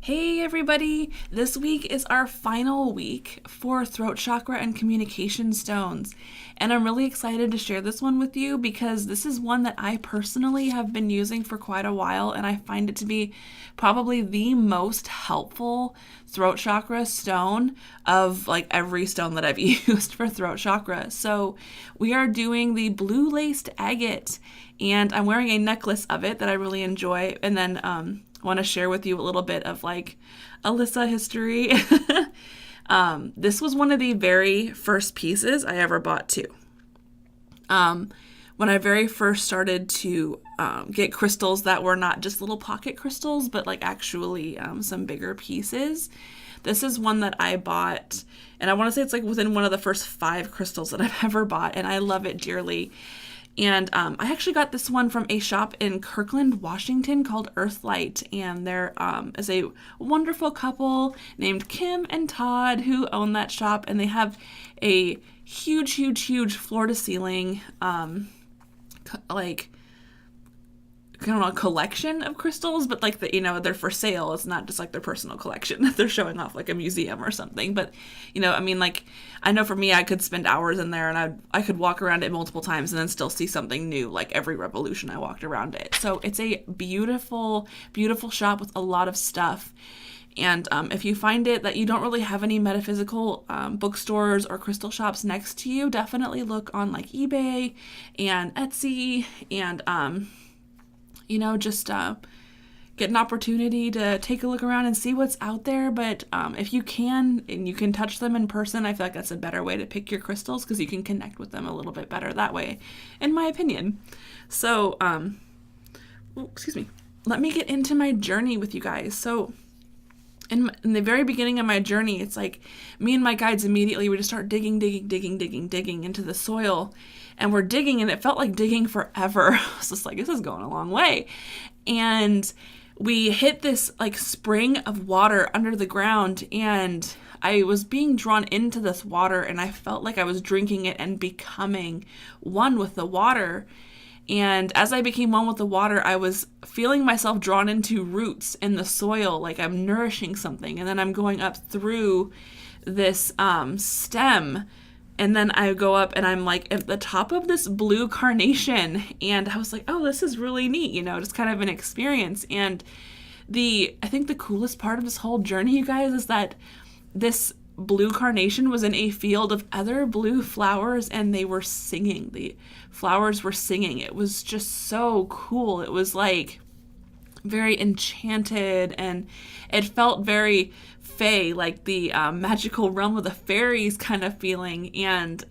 Hey everybody! This week is our final week for throat chakra and communication stones. And I'm really excited to share this one with you because this is one that I personally have been using for quite a while, and I find it to be probably the most helpful throat chakra stone of like every stone that I've used for throat chakra. So we are doing the blue laced agate, and I'm wearing a necklace of it that I really enjoy, and then want to share with you a little bit of like Alyssa history. This was one of the very first pieces I ever bought too. When I very first started to get crystals that were not just little pocket crystals, but like actually some bigger pieces. This is one that I bought, and I want to say it's like within one of the first 5 crystals that I've ever bought, and I love it dearly. And I actually got this one from a shop in Kirkland, Washington called Earthlight. And there is a wonderful couple named Kim and Todd who own that shop. And they have a huge floor-to-ceiling, kind of a collection of crystals, but like they're for sale. It's not just like their personal collection that they're showing off like a museum or something. But I know for me, I could spend hours in there, and I could walk around it multiple times and then still see something new like every revolution I walked around it. So it's a beautiful shop with a lot of stuff. And if you find it that you don't really have any metaphysical bookstores or crystal shops next to you, definitely look on like eBay and Etsy and just get an opportunity to take a look around and see what's out there. But if you can, and you can touch them in person, I feel like that's a better way to pick your crystals because you can connect with them a little bit better that way, in my opinion. So, let me get into my journey with you guys. So, in the very beginning of my journey, it's like me and my guides immediately we just start digging into the soil. And we're digging, and it felt like digging forever. I was just like, this is going a long way. And we hit this like spring of water under the ground, and I was being drawn into this water, and I felt like I was drinking it and becoming one with the water. And as I became one with the water, I was feeling myself drawn into roots in the soil, like I'm nourishing something. And then I'm going up through this stem. And then I go up and I'm like at the top of this blue carnation. And I was like, oh, this is really neat, just kind of an experience. And I think the coolest part of this whole journey, you guys, is that this blue carnation was in a field of other blue flowers, and they were singing. The flowers were singing. It was just so cool. It was like very enchanted, and it felt very fae, like the magical realm of the fairies kind of feeling. And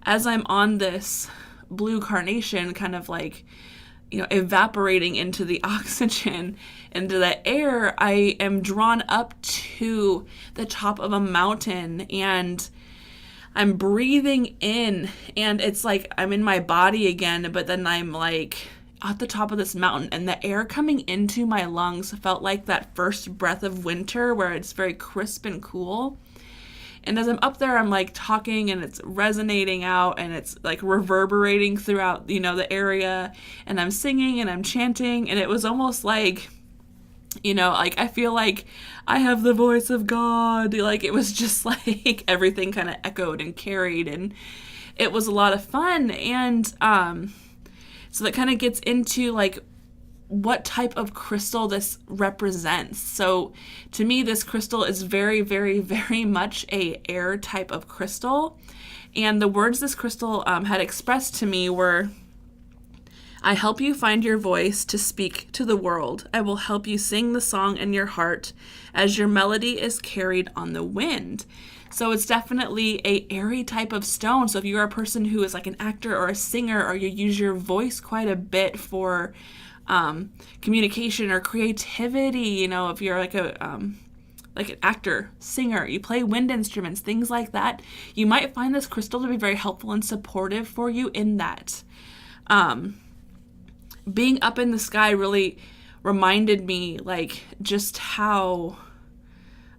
as I'm on this blue carnation, kind of like evaporating into the oxygen, into the air, I am drawn up to the top of a mountain, and I'm breathing in, and it's like I'm in my body again, but then I'm like at the top of this mountain, and the air coming into my lungs felt like that first breath of winter where it's very crisp and cool. And as I'm up there, I'm like talking, and it's resonating out, and it's like reverberating throughout, the area, and I'm singing and I'm chanting, and it was almost like, like I feel like I have the voice of God. Like it was just like everything kind of echoed and carried, and it was a lot of fun. And so that kind of gets into like what type of crystal this represents. So to me, this crystal is very, very, very much a air type of crystal. And the words this crystal had expressed to me were, I help you find your voice to speak to the world. I will help you sing the song in your heart as your melody is carried on the wind. So it's definitely a airy type of stone. So if you're a person who is like an actor or a singer, or you use your voice quite a bit for communication or creativity, if you're like an actor, singer, you play wind instruments, things like that, you might find this crystal to be very helpful and supportive for you in that. Being up in the sky really reminded me like just how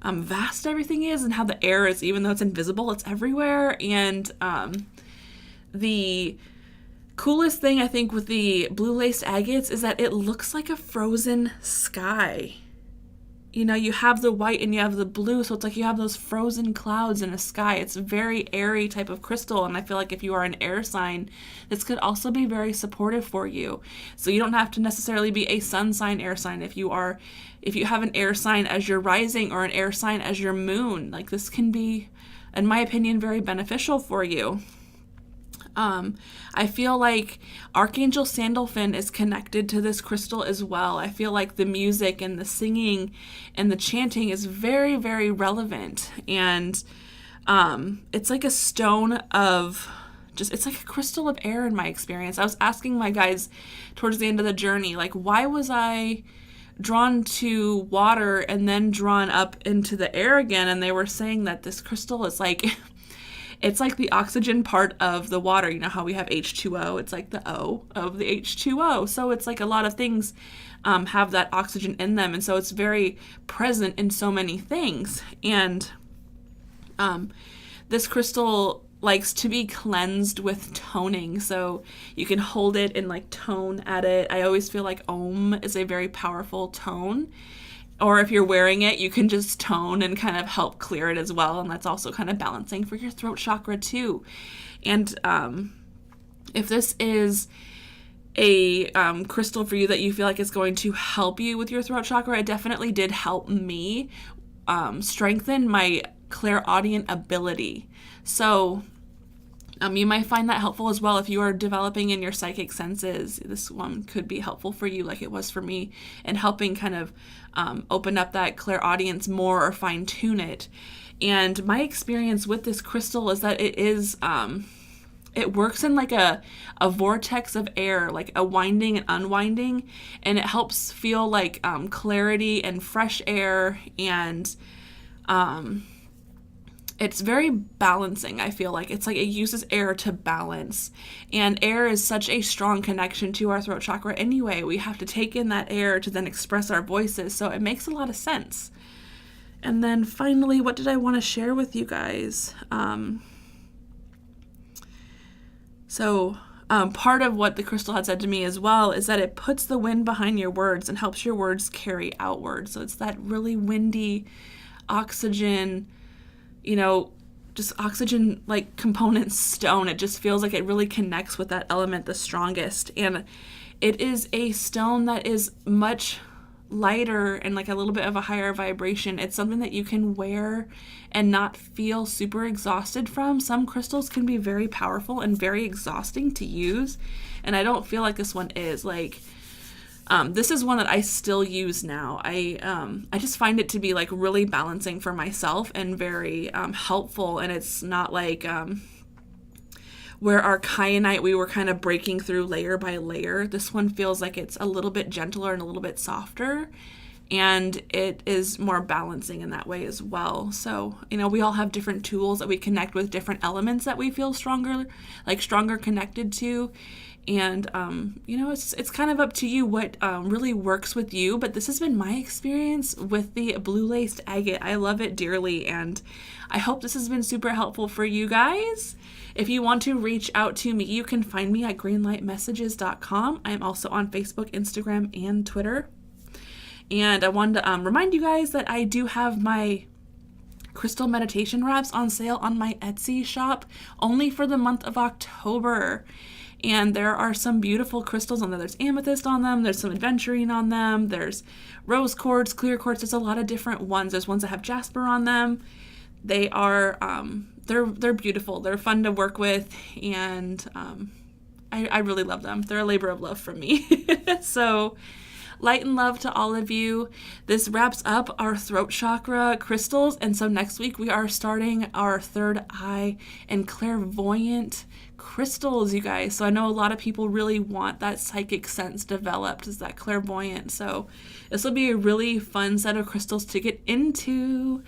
vast everything is, and how the air is, even though it's invisible, it's everywhere. And the coolest thing I think with the blue laced agates is that it looks like a frozen sky. you have the white and you have the blue, so it's like you have those frozen clouds in a sky. It's a very airy type of crystal, and I feel like if you are an air sign, this could also be very supportive for you. So you don't have to necessarily be a sun sign air sign. If you have an air sign as your rising or an air sign as your moon, like this can be, in my opinion, very beneficial for you. I feel like Archangel Sandalphon is connected to this crystal as well. I feel like the music and the singing and the chanting is very, very relevant. And it's like a stone of it's like a crystal of air in my experience. I was asking my guides towards the end of the journey, like, why was I drawn to water and then drawn up into the air again? And they were saying that this crystal is like... It's like the oxygen part of the water. You know how we have H2O? It's like the O of the H2O. So it's like a lot of things have that oxygen in them. And so it's very present in so many things. And this crystal likes to be cleansed with toning. So you can hold it and like tone at it. I always feel like Om is a very powerful tone. Or if you're wearing it, you can just tone and kind of help clear it as well. And that's also kind of balancing for your throat chakra too. And if this is a crystal for you that you feel like is going to help you with your throat chakra, it definitely did help me strengthen my clairaudient ability. So you might find that helpful as well if you are developing in your psychic senses. This one could be helpful for you like it was for me, and helping kind of open up that clairaudience more or fine tune it. And my experience with this crystal is that it is it works in like a vortex of air, like a winding and unwinding, and it helps feel like clarity and fresh air, and it's very balancing. I feel like it's like it uses air to balance, and air is such a strong connection to our throat chakra anyway. We have to take in that air to then express our voices, so it makes a lot of sense. And then finally, what did I want to share with you guys? Part of what the crystal had said to me as well is that it puts the wind behind your words and helps your words carry outward. So it's that really windy oxygen, just oxygen like component stone. It just feels like it really connects with that element the strongest. And it is a stone that is much lighter and like a little bit of a higher vibration. It's something that you can wear and not feel super exhausted from. Some crystals can be very powerful and very exhausting to use, and I don't feel like this one is. Like this is one that I still use now. I just find it to be like really balancing for myself and very helpful. And it's not like where our kyanite, we were kind of breaking through layer by layer. This one feels like it's a little bit gentler and a little bit softer, and it is more balancing in that way as well. So, we all have different tools that we connect with, different elements that we feel stronger connected to. And, it's kind of up to you what really works with you. But this has been my experience with the blue laced agate. I love it dearly, and I hope this has been super helpful for you guys. If you want to reach out to me, you can find me at greenlightmessages.com. I am also on Facebook, Instagram, and Twitter. And I wanted to remind you guys that I do have my crystal meditation wraps on sale on my Etsy shop only for the month of October. And there are some beautiful crystals on there. There's amethyst on them. There's some aventurine on them. There's rose quartz, clear quartz. There's a lot of different ones. There's ones that have jasper on them. They are, they're beautiful. They're fun to work with. And I really love them. They're a labor of love for me. So light and love to all of you. This wraps up our throat chakra crystals. And so next week we are starting our third eye and clairvoyant crystals, you guys. So I know a lot of people really want that psychic sense developed, is that clairvoyant. So this will be a really fun set of crystals to get into.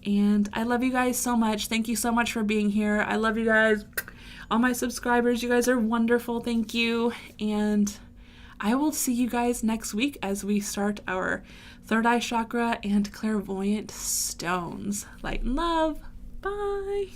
And I love you guys so much. Thank you so much for being here. I love you guys. All my subscribers, you guys are wonderful. Thank you. And I will see you guys next week as we start our third eye chakra and clairvoyant stones. Light and love. Bye.